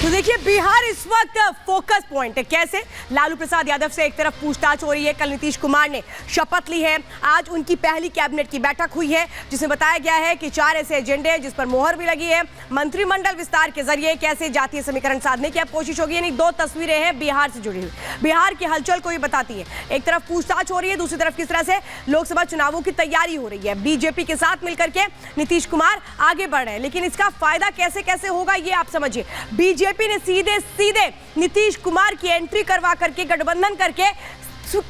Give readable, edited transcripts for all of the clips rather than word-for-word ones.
तो देखिए बिहार इस वक्त फोकस पॉइंट है। कैसे लालू प्रसाद यादव से एक तरफ पूछताछ हो रही है, कल नीतीश कुमार ने शपथ ली है, आज उनकी पहली कैबिनेट की बैठक हुई है जिसमें बताया गया है कि 4 ऐसे एजेंडे हैं जिस पर मोहर भी लगी है। मंत्रिमंडल विस्तार के जरिए कैसे जातीय समीकरण साधने की अब कोशिश होगी। यानी 2 तस्वीरें हैं बिहार से जुड़ी हुई, बिहार की हलचल को ये बताती है। एक तरफ पूछताछ हो रही है, दूसरी तरफ किस तरह से लोकसभा चुनावों की तैयारी हो रही है। बीजेपी के साथ मिलकर के नीतीश कुमार आगे बढ़ रहे हैं, लेकिन इसका फायदा कैसे कैसे होगा ये आप समझिए। बीजेपी ने सीधे सीधे नीतीश कुमार की एंट्री करवा करके गठबंधन करके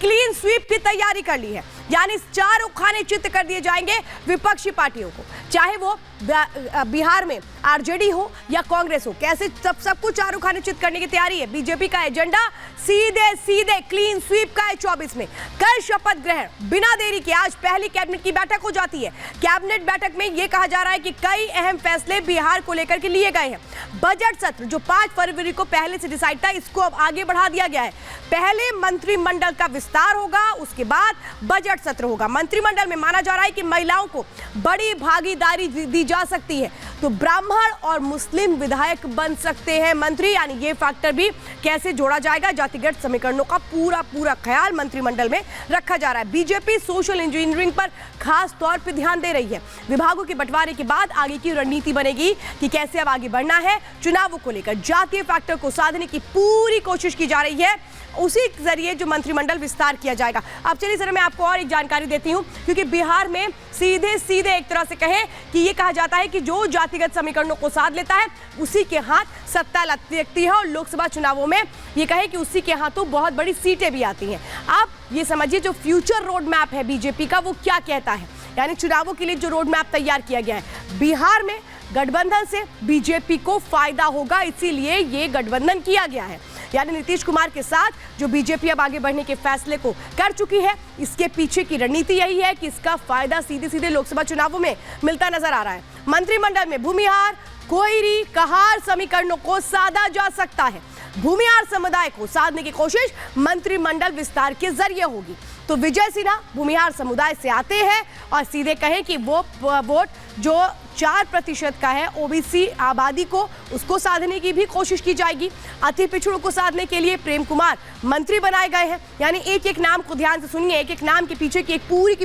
क्लीन स्वीप की तैयारी कर ली है। यानी 4 उखाने चित्त कर दिए जाएंगे विपक्षी पार्टियों को, चाहे वो बिहार में आरजेडी हो या कांग्रेस हो। कैसे सब कुछ 4 उखाने चित्त करने की तैयारी है। बीजेपी का एजेंडा सीधे सीधे क्लीन स्वीप का है। 24 में कल शपथ ग्रहण बिना देरी के आज पहली कैबिनेट की बैठक हो जाती है। कैबिनेट बैठक में यह कहा जा रहा है कि कई अहम फैसले बिहार को लेकर के लिए गए हैं। बजट सत्र जो 5 फरवरी को पहले से डिसाइड था, इसको अब आगे बढ़ा दिया गया है। पहले मंत्रिमंडल का विस्तार होगा, उसके बाद बजट सत्र होगा। मंत्रिमंडल में माना जा रहा है कि महिलाओं को बड़ी भागीदारी दी जा सकती है, तो ब्राह्मण और मुस्लिम विधायक बन सकते हैं मंत्री। यानी ये फैक्टर भी कैसे जोड़ा जाएगा, जातिगत समीकरणों का पूरा ख्याल मंत्रिमंडल में रखा जा रहा है। बीजेपी सोशल इंजीनियरिंग पर खास तौर पर ध्यान दे रही है। विभागों के बंटवारे के बाद आगे की रणनीति बनेगी कि कैसे अब आगे बढ़ना है। चुनावों को लेकर जातीय फैक्टर को साधने की पूरी कोशिश की जा रही है, उसी जरिए जो मंत्रिमंडल विस्तार किया जाएगा। अब चलिए सर मैं आपको और एक जानकारी देती हूं, क्योंकि बिहार में सीधे सीधे एक तरह से कहें कि ये कहा जाता है कि जो जातिगत समीकरणों को साध लेता है उसी के हाथ सत्ता लगती है, और लोकसभा चुनावों में ये कहे कि उसी के हाथों बहुत बड़ी सीटें भी आती हैं। आप ये समझिए जो फ्यूचर रोड मैप है बीजेपी का वो क्या कहता है, यानी चुनावों के लिए जो रोड मैप तैयार किया गया है। बिहार में गठबंधन से बीजेपी को फायदा होगा, इसीलिए ये गठबंधन किया गया है। यानी नीतीश कुमार के साथ जो बीजेपी अब आगे बढ़ने के फैसले को कर चुकी है, इसके पीछे की रणनीति यही है कि इसका फायदा सीधे सीधे लोकसभा चुनावों में मिलता नजर आ रहा है। मंत्रिमंडल में भूमिहार, कोयरी, कहार समीकरणों को साधा जा सकता है। भूमिहार समुदाय को साधने की कोशिश मंत्रिमंडल विस्तार के जरिए होगी। तो विजय सिन्हा भूमिहार समुदाय से आते हैं और सीधे कहें कि वो वोट जो 4% का है ओबीसी आबादी को, उसको साधने की भी कोशिश की जाएगी। अति पिछड़ों को साधने के लिए प्रेम कुमार मंत्री बनाए गए हैं। यानी एक एक नाम को ध्यान से सुनिए, एक एक नाम के पीछे की एक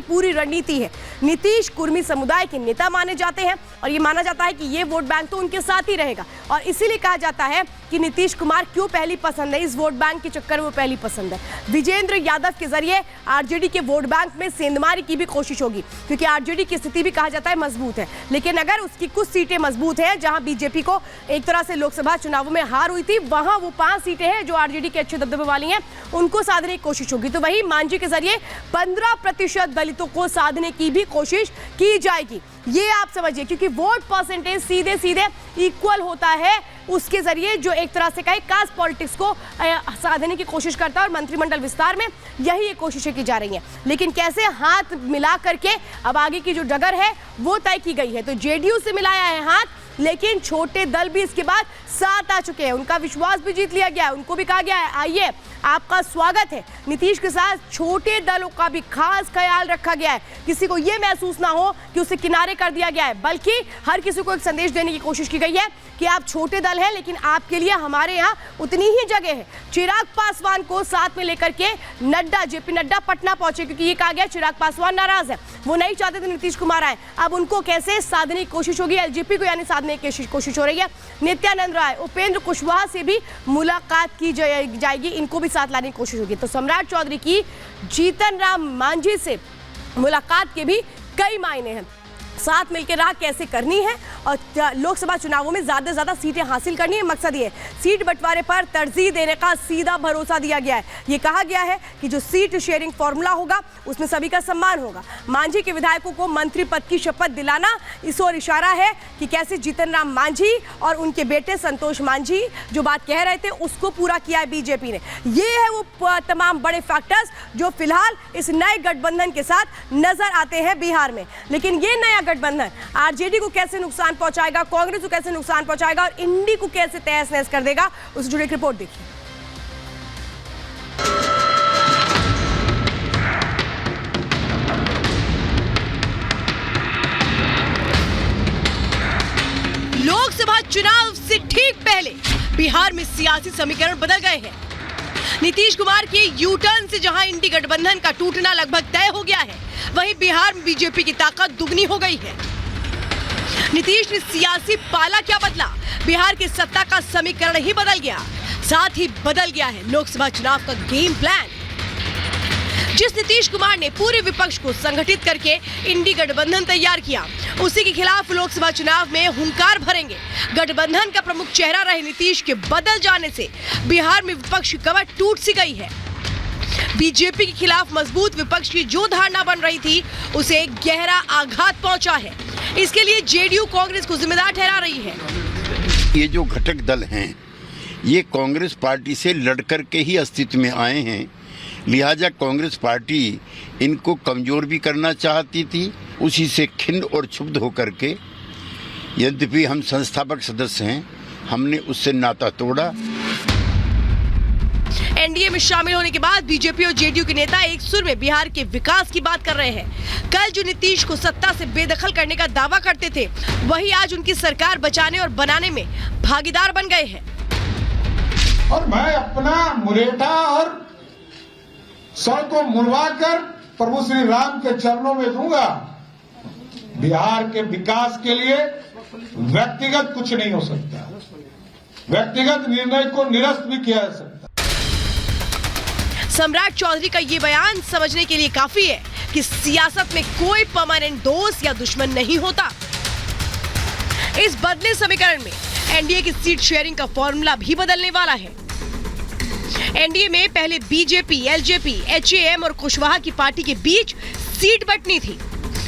पूरी रणनीति है। नीतीश कुर्मी समुदाय के नेता माने जाते हैं और ये माना जाता है कि ये वोट बैंक तो उनके साथ ही रहेगा, और इसीलिए कहा जाता है कि नीतीश कुमार क्यों पहली पसंद है। इस वोट बैंक के चक्कर में वो पहली पसंद है। विजेंद्र यादव के जरिए आरजेडी के वोट बैंक में सेंधमारी की भी कोशिश होगी, क्योंकि आरजेडी की स्थिति भी कहा जाता है मजबूत है, लेकिन अगर उसकी कुछ सीटें मजबूत हैं, जहां बीजेपी को एक तरह से लोकसभा चुनावों में हार हुई थी, वहां वो 5 सीटें हैं जो आरजेडी के अच्छे दबदबे वाली हैं, उनको साधने की कोशिश होगी। तो वही मांझी के जरिए 15% दलितों को साधने की भी कोशिश की जाएगी। ये आप समझिए, क्योंकि वोट परसेंटेज सीधे सीधे इक्वल होता है, उसके जरिए जो एक तरह से कहे कास्ट पॉलिटिक्स को साधने की कोशिश करता है, और मंत्रिमंडल विस्तार में यही कोशिशें की जा रही हैं। लेकिन कैसे हाथ मिला करके अब आगे की जो डगर है वो तय की गई है। तो जेडीयू से मिलाया है हाथ, लेकिन छोटे दल भी इसके बाद साथ आ चुके हैं, उनका विश्वास भी जीत लिया गया है। उनको भी कहा गया है आइए आपका स्वागत है। नीतीश के साथ छोटे दलों का भी खास ख्याल रखा गया है, किसी को यह महसूस ना हो कि उसे किनारे कर दिया गया है, बल्कि हर किसी को एक संदेश देने की कोशिश की गई है कि आप छोटे दल हैं, लेकिन आपके लिए हमारे यहाँ उतनी ही जगह है। चिराग पासवान को साथ में लेकर के जेपी नड्डा पटना पहुंचे, क्योंकि ये कहा गया चिराग पासवान नाराज है, वो नहीं चाहते थे नीतीश कुमार आए। अब उनको कैसे साधने की कोशिश होगी, एलजेपी को यानी साधने की कोशिश हो रही है। नित्यानंद राय, उपेंद्र कुशवाहा से भी मुलाकात की जाएगी, इनको भी साथ लाने की कोशिश होगी। तो सम्राट चौधरी की जीतन राम मांझी से मुलाकात के भी कई मायने हैं। साथ मिलकर राह कैसे करनी है और लोकसभा चुनावों में ज्यादा से ज्यादा सीटें हासिल करनी है, मकसद ये है। सीट बंटवारे पर तरजीह देने का सीधा भरोसा दिया गया है। ये कहा गया है कि जो सीट शेयरिंग फॉर्मूला होगा उसमें सभी का सम्मान होगा। मांझी के विधायकों को मंत्री पद की शपथ दिलाना इस ओर इशारा है कि कैसे जीतन राम मांझी और उनके बेटे संतोष मांझी जो बात कह रहे थे उसको पूरा किया है बीजेपी ने। ये है वो तमाम बड़े फैक्टर्स जो फिलहाल इस नए गठबंधन के साथ नजर आते हैं बिहार में। लेकिन ये नया गठबंधन आरजेडी को कैसे नुकसान पहुंचाएगा, कांग्रेस को कैसे नुकसान पहुंचाएगा और इंडी को कैसे तहस नहस कर देगा, उससे जुड़ी एक रिपोर्ट देखिए। लोकसभा चुनाव से ठीक पहले बिहार में सियासी समीकरण बदल गए हैं। नीतीश कुमार के यू टर्न से जहां इंडी गठबंधन का टूटना लगभग तय हो गया है, वहीं बिहार में बीजेपी की ताकत दुगनी हो गई है। नीतीश ने सियासी पाला क्या बदला? बिहार की सत्ता का समीकरण ही बदल गया, साथ ही बदल गया है लोकसभा चुनाव का गेम प्लान। जिस नीतीश कुमार ने पूरे विपक्ष को संगठित करके इंडी गठबंधन तैयार किया, उसी के खिलाफ लोकसभा चुनाव में हुंकार भरेंगे। गठबंधन का प्रमुख चेहरा रहे नीतीश के बदल जाने से बिहार में विपक्ष की कमर टूट सी गई है। बीजेपी के खिलाफ मजबूत विपक्ष की जो धारणा बन रही थी, उसे गहरा आघात पहुंचा है। इसके लिए जेडीयू कांग्रेस को जिम्मेदार ठहरा रही है। ये जो घटक दल हैं, ये कांग्रेस पार्टी से लड़कर के ही अस्तित्व में आए हैं, लिहाजा कांग्रेस पार्टी इनको कमजोर भी करना चाहती थी। उसी से खिन्न और क्षुब्ध होकर के, यद्यपि हम संस्थापक सदस्य हैं, हमने उससे नाता तोड़ा। एनडीए में शामिल होने के बाद बीजेपी और जेडीयू के नेता एक सुर में बिहार के विकास की बात कर रहे हैं। कल जो नीतीश को सत्ता से बेदखल करने का दावा करते थे, वही आज उनकी सरकार बचाने और बनाने में भागीदार बन गए हैं। और मैं अपना मुरेठा और सर को मुड़वा कर प्रभु श्री राम के चरणों में दूंगा। बिहार के विकास के लिए व्यक्तिगत कुछ नहीं हो सकता, व्यक्तिगत निर्णय को निरस्त भी किया जा सकता। सम्राट चौधरी का ये बयान समझने के लिए काफी है कि सियासत में कोई परमानेंट दोस्त या दुश्मन नहीं होता। इस बदले समीकरण में एनडीए की सीट शेयरिंग का फॉर्मूला भी बदलने वाला है। एनडीए में पहले बीजेपी, एलजेपी, एचएएम और कुशवाहा की पार्टी के बीच सीट बंटनी थी,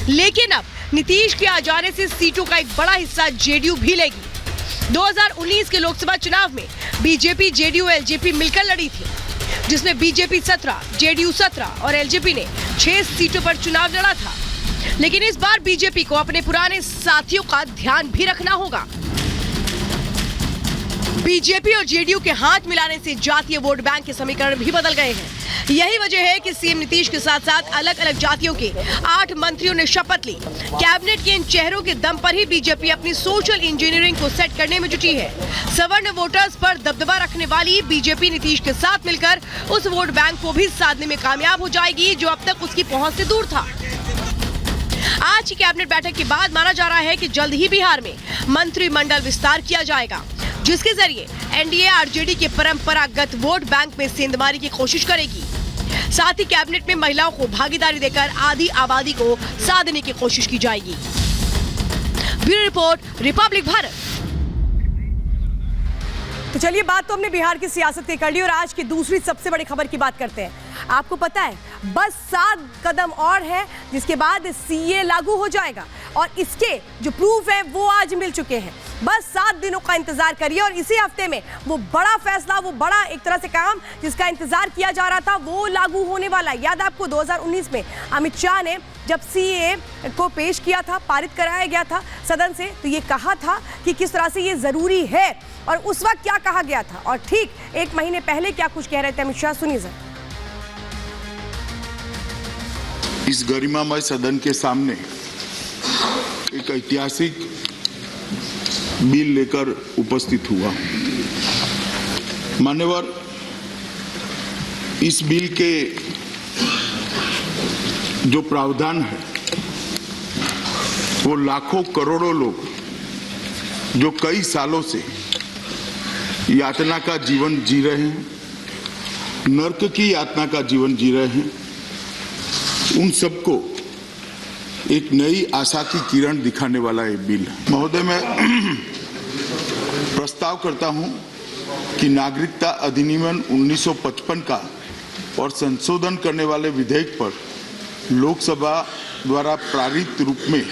लेकिन अब नीतीश के आ जाने से सीटों का एक बड़ा हिस्सा जेडीयू भी लेगी। 2019 के लोकसभा चुनाव में बीजेपी, जेडीयू, एलजेपी मिलकर लड़ी थी, जिसमें बीजेपी 17, जेडीयू 17 और एलजेपी ने 6 सीटों पर चुनाव लड़ा था। लेकिन इस बार बीजेपी को अपने पुराने साथियों का ध्यान भी रखना होगा। बीजेपी और जेडीयू के हाथ मिलाने से जातीय वोट बैंक के समीकरण भी बदल गए हैं। यही वजह है कि सीएम नीतीश के साथ साथ अलग अलग जातियों के 8 मंत्रियों ने शपथ ली। कैबिनेट के इन चेहरों के दम पर ही बीजेपी अपनी सोशल इंजीनियरिंग को सेट करने में जुटी है। सवर्ण वोटर्स पर दबदबा रखने वाली बीजेपी नीतीश के साथ मिलकर उस वोट बैंक को भी साधने में कामयाब हो जाएगी, जो अब तक उसकी पहुंच से दूर था। आज की कैबिनेट बैठक के बाद माना जा रहा है कि जल्द ही बिहार में मंत्रिमंडल विस्तार किया जाएगा, जिसके जरिए एनडीए आरजेडी के परंपरागत वोट बैंक में सेंधमारी की कोशिश करेगी। साथ ही कैबिनेट में महिलाओं को भागीदारी देकर आधी आबादी को साधने की कोशिश की जाएगी। Bureau report, Republic Bharat. तो चलिए, बात तो हमने बिहार की सियासत की कर ली और आज की दूसरी सबसे बड़ी खबर की बात करते हैं। आपको पता है, बस 7 कदम और है जिसके बाद सीए लागू हो जाएगा और इसके जो प्रूफ है वो आज मिल चुके हैं। बस 7 दिनों का इंतजार करिए और इसी हफ्ते में वो बड़ा फैसला, वो बड़ा एक तरह से काम जिसका इंतजार किया जा रहा था, वो लागू होने वाला है। याद आपको 2019 में अमित शाह ने जब सीए को पेश किया था, पारित कराया गया था सदन से, तो ये कहा था कि किस तरह से ये जरूरी है और उस वक्त क्या कहा गया था और ठीक 1 महीने पहले क्या कुछ कह रहे थे अमित शाह, सुनिए जरा। इस गरिमामय सदन के सामने एक ऐतिहासिक बिल लेकर उपस्थित हुआ। मान्यवर, इस बिल के जो प्रावधान है वो लाखों करोड़ों लोग जो कई सालों से यातना का जीवन जी रहे हैं, नर्क की यातना का जीवन जी रहे हैं, उन सबको एक नई आशा की किरण दिखाने वाला ये बिल है। महोदय, मैं प्रस्ताव करता हूं कि नागरिकता अधिनियम 1955 का और संशोधन करने वाले विधेयक पर लोकसभा द्वारा पारित रूप में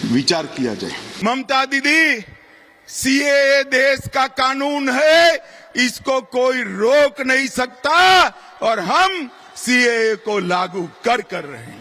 विचार किया जाए। ममता दीदी, सीएए देश का कानून है, इसको कोई रोक नहीं सकता और हम सीएए को लागू कर रहे हैं।